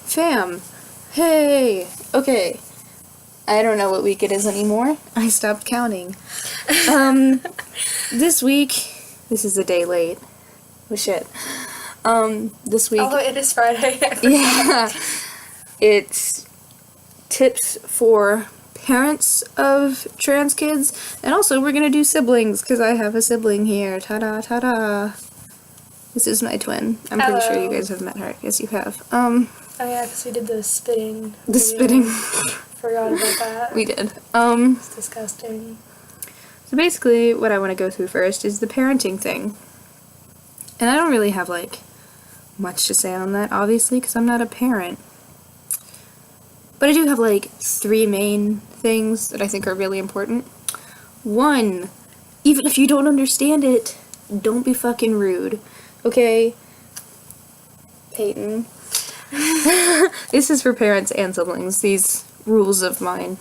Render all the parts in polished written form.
Fam. Hey. Okay. I don't know what week it is anymore. I stopped counting. This week, this is a day late. Oh shit. This week. Oh, it is Friday. Yeah. It's tips for parents of trans kids, and also we're gonna do siblings, because I have a sibling here. Ta-da, ta-da. This is my twin. I'm pretty sure you guys have met her. Yes, you have. Oh yeah, because we did the spitting. The spitting. Forgot about that. We did. It's disgusting. So basically, what I want to go through first is the parenting thing. And I don't really have, much to say on that, obviously, because I'm not a parent. But I do have, 3 main things that I think are really important. 1, even if you don't understand it, don't be fucking rude. Okay? Peyton. This is for parents and siblings, these rules of mine.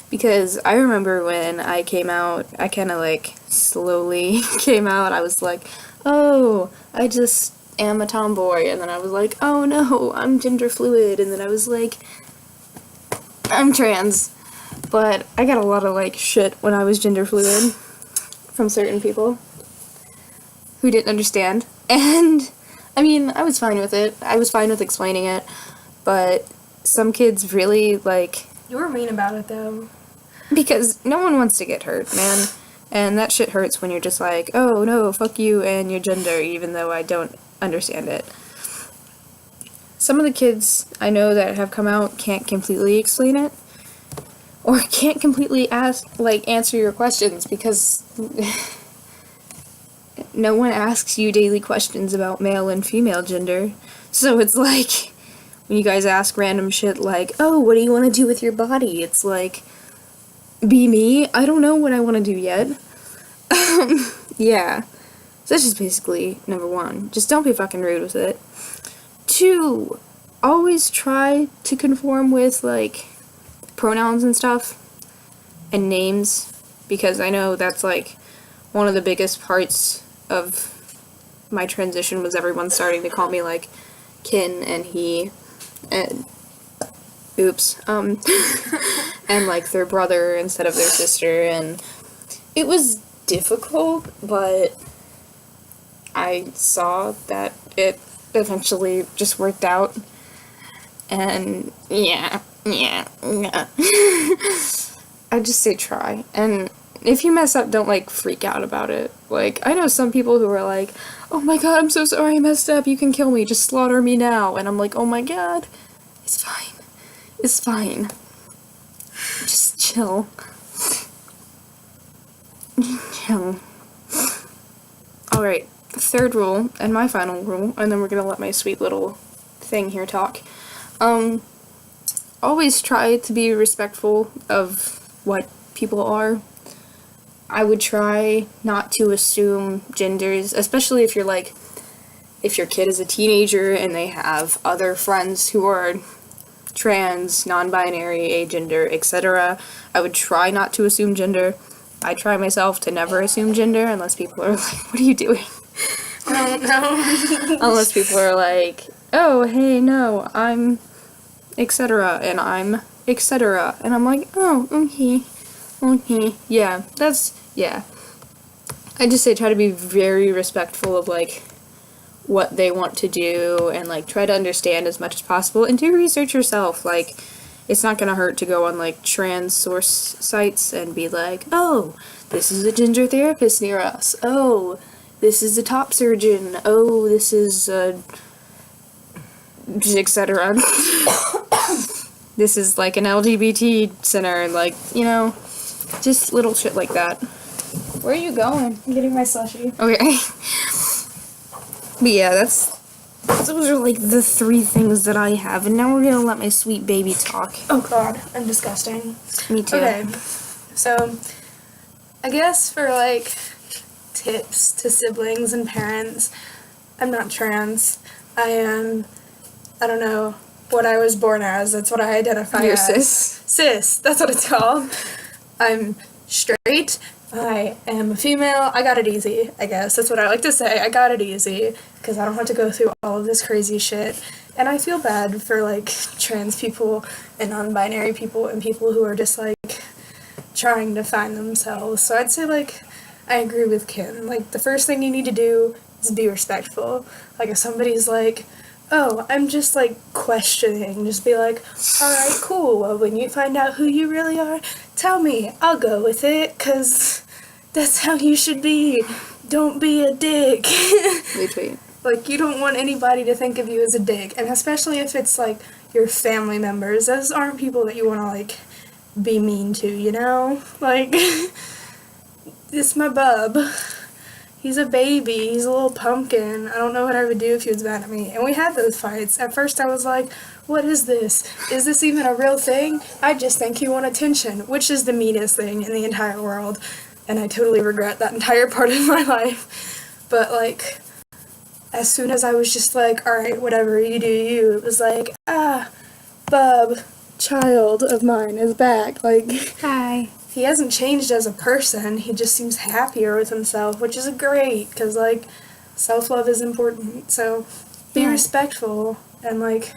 Because I remember when I came out, I kind of, slowly came out. I was like, oh, I just am a tomboy. And then I was like, oh no, I'm gender fluid. And then I was like, I'm trans. But I got a lot of, shit when I was gender fluid from certain people who didn't understand. And, I mean, I was fine with it. I was fine with explaining it. But some kids really, You were mean about it, though. Because no one wants to get hurt, man. And that shit hurts when you're just like, oh no, fuck you and your gender, even though I don't understand it. Some of the kids I know that have come out can't completely explain it. Or can't completely answer your questions because no one asks you daily questions about male and female gender. So it's like, when you guys ask random shit like, oh, what do you want to do with your body? It's like, be me? I don't know what I want to do yet. Yeah. So that's just basically number 1. Just don't be fucking rude with it. 2, always try to conform with, pronouns and stuff. And names. Because I know that's, one of the biggest parts of my transition was everyone starting to call me, kin and he. And oops, and their brother instead of their sister, and it was difficult, but I saw that it eventually just worked out, and yeah. I just say try, and if you mess up, don't, freak out about it. I know some people who are like, oh my god, I'm so sorry I messed up, you can kill me, just slaughter me now, and I'm like, oh my god, it's fine. It's fine. Just chill. Chill. Alright, the 3rd rule, and my final rule, and then we're gonna let my sweet little thing here talk. Always try to be respectful of what people are. I would try not to assume genders, especially if you're if your kid is a teenager and they have other friends who are trans, non-binary, agender, etc. I would try not to assume gender. I try myself to never assume gender unless people are like, what are you doing? I don't know. Unless people are like, oh, hey, no, I'm etc. and I'm etc. And I'm like, oh, okay. Yeah, yeah. I just say try to be very respectful of, what they want to do, and, try to understand as much as possible, and do research yourself. It's not gonna hurt to go on, trans source sites and be like, oh, this is a gender therapist near us. Oh, this is a top surgeon. Oh, this is etc. This is, an LGBT center, just little shit like that. Where are you going? I'm getting my slushie. Okay. But yeah, those are the 3 things that I have, and now we're gonna let my sweet baby talk. Oh god, I'm disgusting. Me too. Okay, so I guess for tips to siblings and parents, I'm not trans. I don't know what I was born as. That's what I identify You're as. cis? Cis, that's what it's called. I'm straight. I am a female. I got it easy, I guess. That's what I like to say. I got it easy, because I don't have to go through all of this crazy shit. And I feel bad for, like, trans people and non-binary people and people who are just, like, trying to find themselves. So I'd say, like, I agree with Kim. Like, the first thing you need to do is be respectful. Like, if somebody's like, oh, I'm just, like, questioning, just be like, alright, cool, well, when you find out who you really are, tell me, I'll go with it, 'cause that's how you should be. Don't be a dick. Retweet. Like, you don't want anybody to think of you as a dick, and especially if it's, like, your family members. Those aren't people that you want to, like, be mean to, you know? Like, it's my bub. He's a baby. He's a little pumpkin. I don't know what I would do if he was mad at me. And we had those fights. At first I was like, what is this? Is this even a real thing? I just think you want attention, which is the meanest thing in the entire world. And I totally regret that entire part of my life. But, like, as soon as I was just like, alright, whatever, you do you, it was like, bub, child of mine is back. Like, Hi. he hasn't changed as a person, he just seems happier with himself, which is great, because, like, self-love is important, so be respectful, and, like,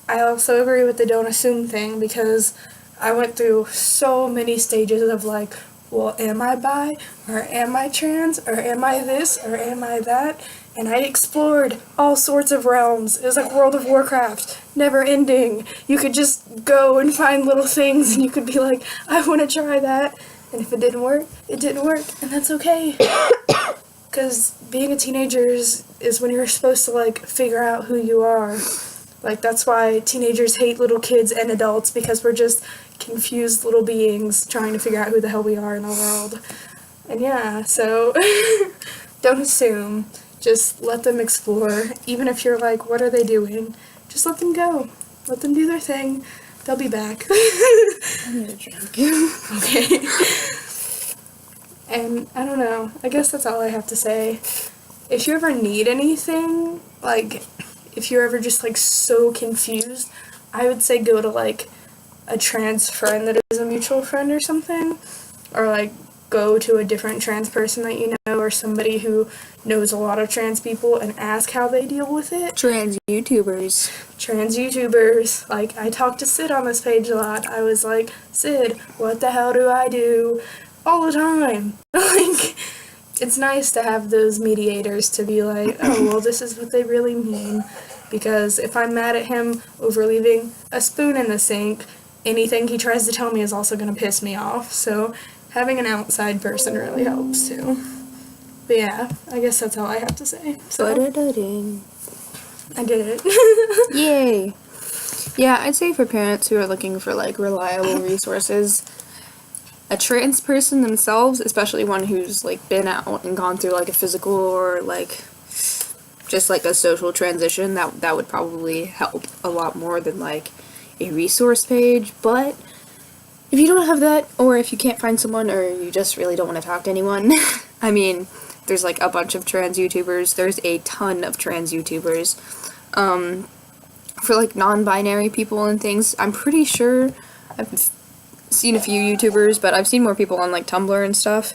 I also agree with the don't assume thing, because I went through so many stages of, like, well, am I bi, or am I trans, or am I this, or am I that, and I explored all sorts of realms. It was like World of Warcraft, never ending. You could just go and find little things and you could be like, I want to try that. And if it didn't work, it didn't work. And that's okay. Because being a teenager is when you're supposed to, like, figure out who you are. Like, that's why teenagers hate little kids and adults, because we're just confused little beings trying to figure out who the hell we are in the world. And yeah, so don't assume. Just let them explore. Even if you're like, what are they doing? Just let them go. Let them do their thing. They'll be back. I need a drink. Okay. And I don't know. I guess that's all I have to say. If you ever need anything, like, if you're ever just, like, so confused, I would say go to, like, a trans friend that is a mutual friend or something. Or, like, go to a different trans person that you know, or somebody who knows a lot of trans people, and ask how they deal with it. Trans YouTubers. Trans YouTubers. Like, I talked to Sid on this page a lot. I was like, Sid, what the hell do I do? All the time. Like, it's nice to have those mediators to be like, oh, well, this is what they really mean. Because if I'm mad at him over leaving a spoon in the sink, anything he tries to tell me is also going to piss me off. So having an outside person really helps too. But yeah, I guess that's all I have to say. So I did it. Yay. Yeah, I'd say for parents who are looking for, like, reliable resources, a trans person themselves, especially one who's, like, been out and gone through, like, a physical or, like, just, like, a social transition, that would probably help a lot more than, like, a resource page. But if you don't have that, or if you can't find someone, or you just really don't want to talk to anyone, I mean, there's, like, a bunch of trans YouTubers. There's a ton of trans YouTubers. For, like, non-binary people and things, I'm pretty sure I've seen a few YouTubers, but I've seen more people on, like, Tumblr and stuff.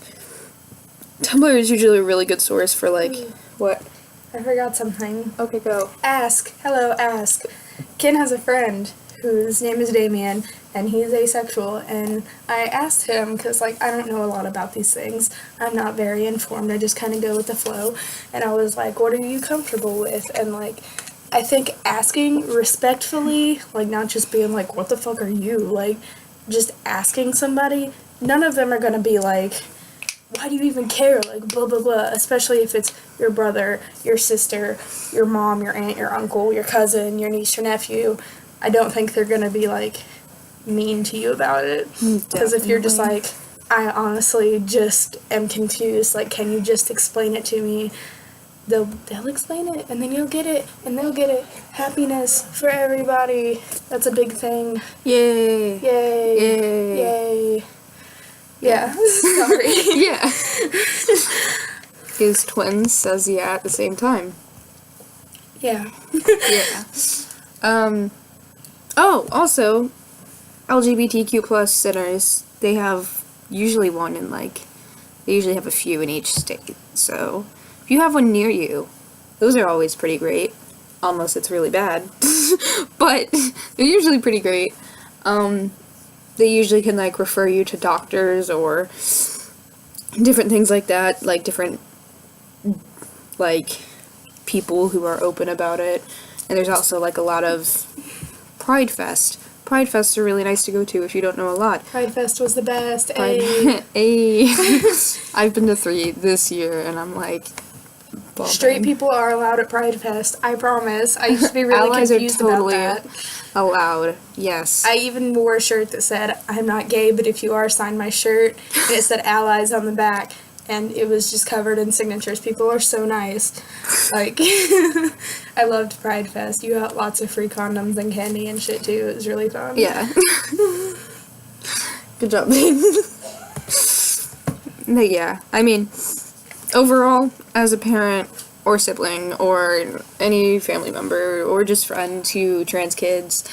Tumblr is usually a really good source for, like, what? I forgot something. Okay, go. Ask. Hello, Ask. Ken has a friend whose name is Damien, and he's asexual, and I asked him, because, like, I don't know a lot about these things. I'm not very informed. I just kind of go with the flow. And I was like, what are you comfortable with? And, like, I think asking respectfully, like, not just being like, what the fuck are you? Like, just asking somebody, none of them are going to be like, why do you even care? Like, blah, blah, blah. Especially if it's your brother, your sister, your mom, your aunt, your uncle, your cousin, your niece, your nephew. I don't think they're going to be, like, mean to you about it. Because if you're just like, I honestly just am confused, like, can you just explain it to me? They'll explain it, and then you'll get it, and they'll get it. Happiness for everybody. That's a big thing. Yay. Yay. Yay. Yay. Yeah. Sorry. Yeah. His twins says yeah at the same time. Yeah. Yeah. Oh, also, LGBTQ plus centers, they have usually one in, like, they usually have a few in each state, so if you have one near you, those are always pretty great. unless it's really bad. But they're usually pretty great. They usually can, like, refer you to doctors or different things like that, like, different, like, people who are open about it. And there's also, like, a lot of Pride Fest. Pride Fests are really nice to go to if you don't know a lot. Pride Fest was the best. I've been to 3 this year, and I'm like, bumming. Straight people are allowed at Pride Fest, I promise. I used to be really Allies confused are totally about that. allowed, yes. I even wore a shirt that said, "I'm not gay, but if you are, sign my shirt." And it said allies on the back. And it was just covered in signatures. People are so nice. Like, I loved Pride Fest. You got lots of free condoms and candy and shit, too. It was really fun. Yeah. Good job, babe. But yeah, I mean, overall, as a parent or sibling or any family member or just friend to trans kids,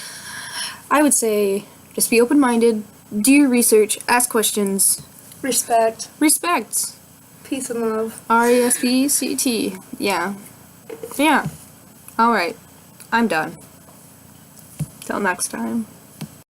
I would say just be open-minded, do your research, ask questions. Respect. Respect. Peace and love. RESPCT. Yeah. Yeah. Alright. I'm done. Till next time.